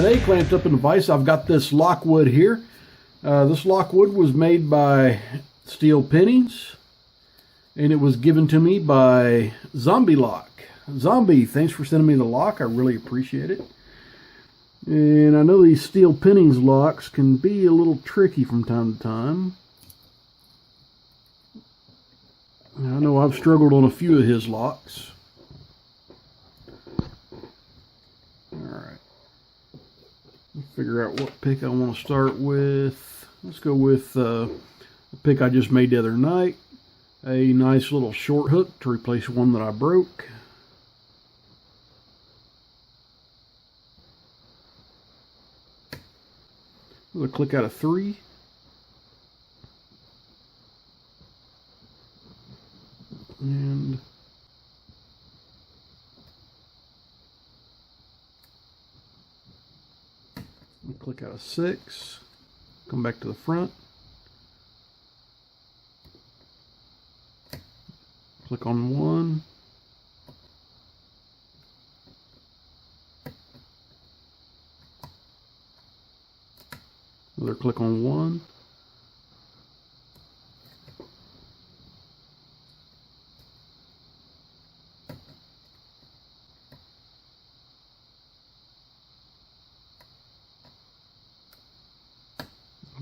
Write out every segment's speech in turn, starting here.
today, clamped up in the vise. I've got this Lockwood here. This Lockwood was made by Steel Pinnings, and it was given to me by Zombie Lock. Zombie, thanks for sending me the lock. I really appreciate it. And I know these Steel Pinnings locks can be a little tricky from time to time. I know I've struggled on a few of his locks. Alright. Figure out what pick I want to start with. Let's go with the pick I just made the other night. A nice little short hook to replace one that I broke. We'll click out of 3. And we'll click out of 6. Come back to the front. Click on 1. Another click on 1.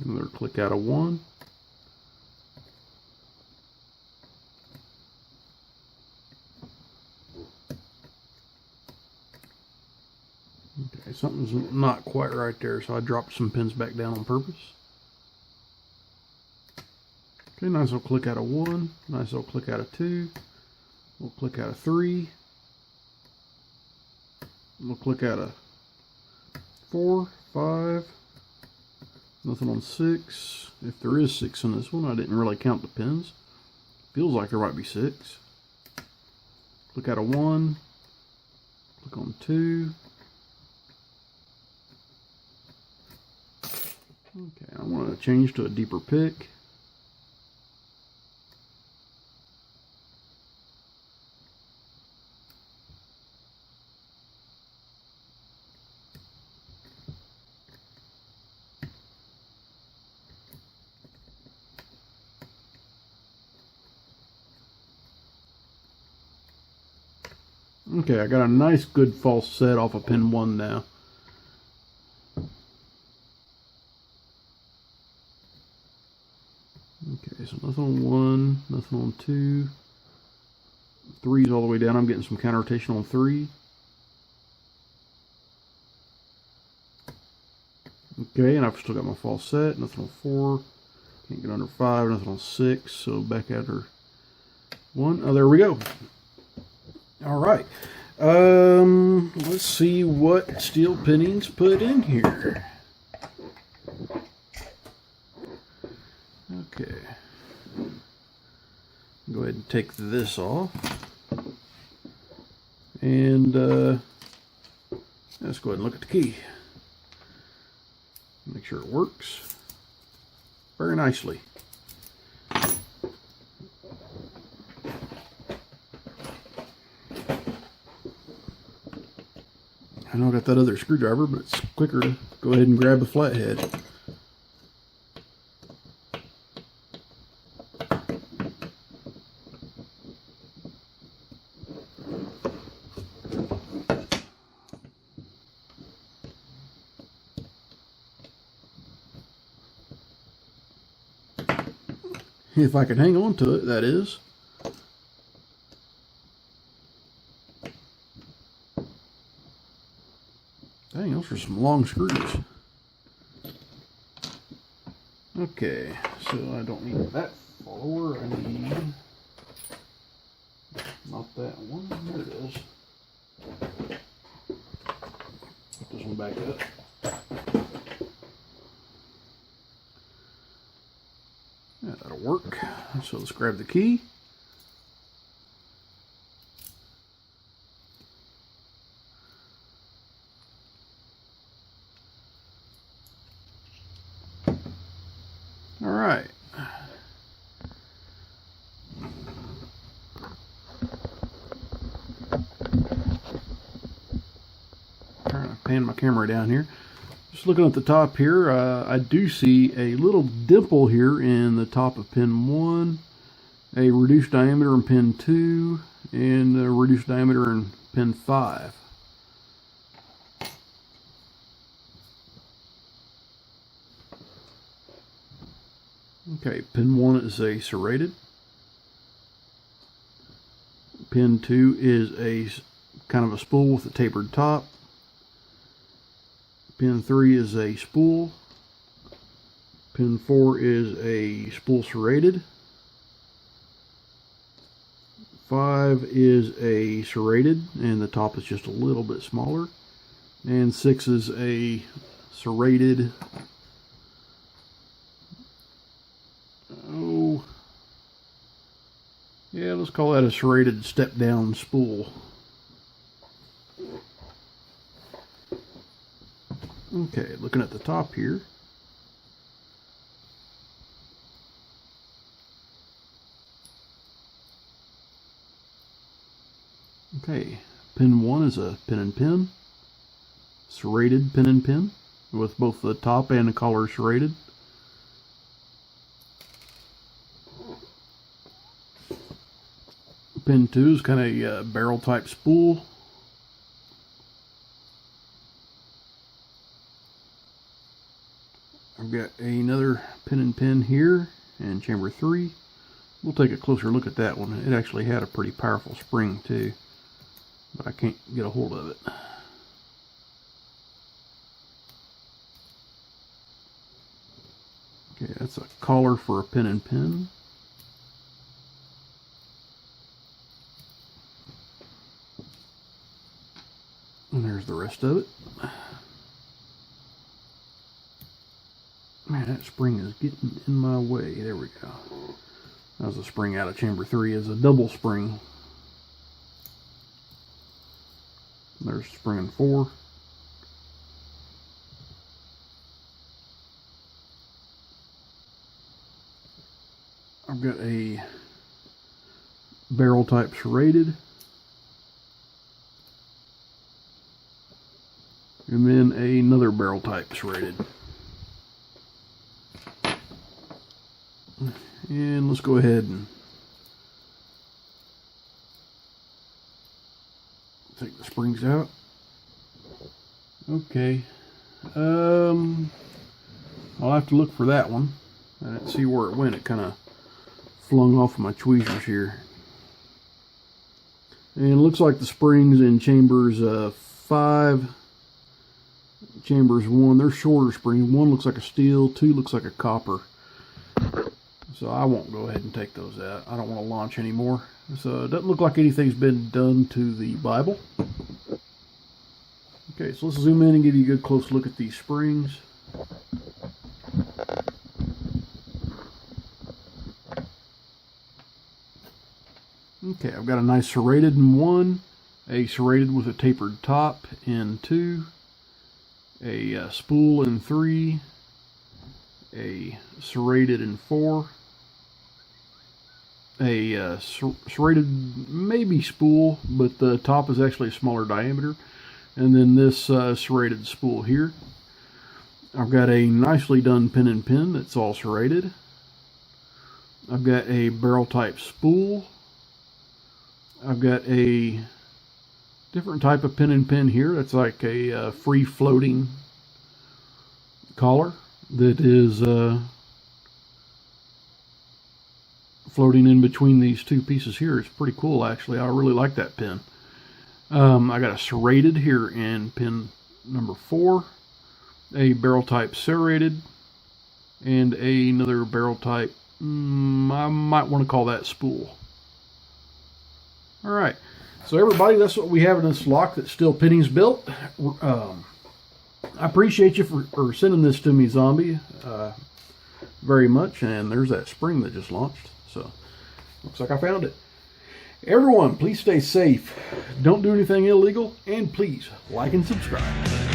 Another click out of 1. Okay, something's not quite right there, so I dropped some pins back down on purpose. Okay, nice little click out of 1. Nice little click out of 2. We'll click out of 3. We'll click out of 4, 5. Nothing on 6. If there is 6 in this one, I didn't really count the pins. Feels like there might be 6. Click out of 1. Click on 2. Okay, I want to change to a deeper pick. Okay, I got a nice good false set off of pin 1 now. Okay, so nothing on 1, nothing on 2. 3's all the way down. I'm getting some counter rotation on 3. Okay, and I've still got my false set. Nothing on 4. Can't get under 5. Nothing on 6. So back after 1. Oh, there we go. All right. Let's see what Steel Pinnings put in here. Okay. Go ahead and take this off. And let's go ahead and look at the key. Make sure it works very nicely. I know I got that other screwdriver, but it's quicker to go ahead and grab the flathead. If I can hang on to it, that is. Dang, those are some long screws. Okay, so I don't need that follower. I need not that one. There it is. Put this one back up. Yeah, that'll work. So let's grab the key. All right. Trying to pan my camera down here. Just looking at the top here, I do see a little dimple here in the top of pin 1, a reduced diameter in pin 2, and a reduced diameter in pin 5. Okay, pin 1 is a serrated. Pin 2 is a kind of a spool with a tapered top. Pin 3 is a spool. Pin 4 is a spool serrated. 5 is a serrated, and the top is just a little bit smaller. And 6 is a serrated. Oh, yeah, let's call that a serrated step-down spool. Okay, looking at the top here. Okay, pin 1 is a pin and pin, serrated pin and pin, with both the top and the collar serrated. Pin 2 is kind of a barrel type spool. I've got another pin and pin here in chamber 3. We'll take a closer look at that one. It actually had a pretty powerful spring too, but I can't get a hold of it. Okay, that's a collar for a pin and pin. And there's the rest of it. Man, that spring is getting in my way. There we go. That was a spring out of chamber 3. It's a double spring. There's spring in 4. I've got a barrel type serrated. And then another barrel type serrated. And let's go ahead and take the springs out. Okay. I'll have to look for that one. I didn't see where it went. It kind of flung off my tweezers here. And it looks like the springs in chambers 5, chambers 1, they're shorter springs. 1 looks like a steel, 2 looks like a copper. So I won't go ahead and take those out. I don't want to launch anymore. So it doesn't look like anything's been done to the Bible. Okay, so let's zoom in and give you a good close look at these springs. Okay, I've got a nice serrated in 1, a serrated with a tapered top in 2, a spool in 3, a serrated in 4, a serrated maybe spool, but the top is actually a smaller diameter, and then this serrated spool here. I've got a nicely done pin and pin that's all serrated. I've got a barrel type spool. I've got a different type of pin and pin here. That's like a free floating collar that is floating in between these two pieces here. It's pretty cool, actually. I really like that pin. I got a serrated here in pin number 4, a barrel type serrated, and another barrel type, I might want to call that spool. Alright, so everybody, that's what we have in this lock that Steel Pinnings built. I appreciate you for sending this to me, Zombie, very much. And there's that spring that just launched. So, looks like I found it. Everyone, please stay safe. Don't do anything illegal. And please, like and subscribe.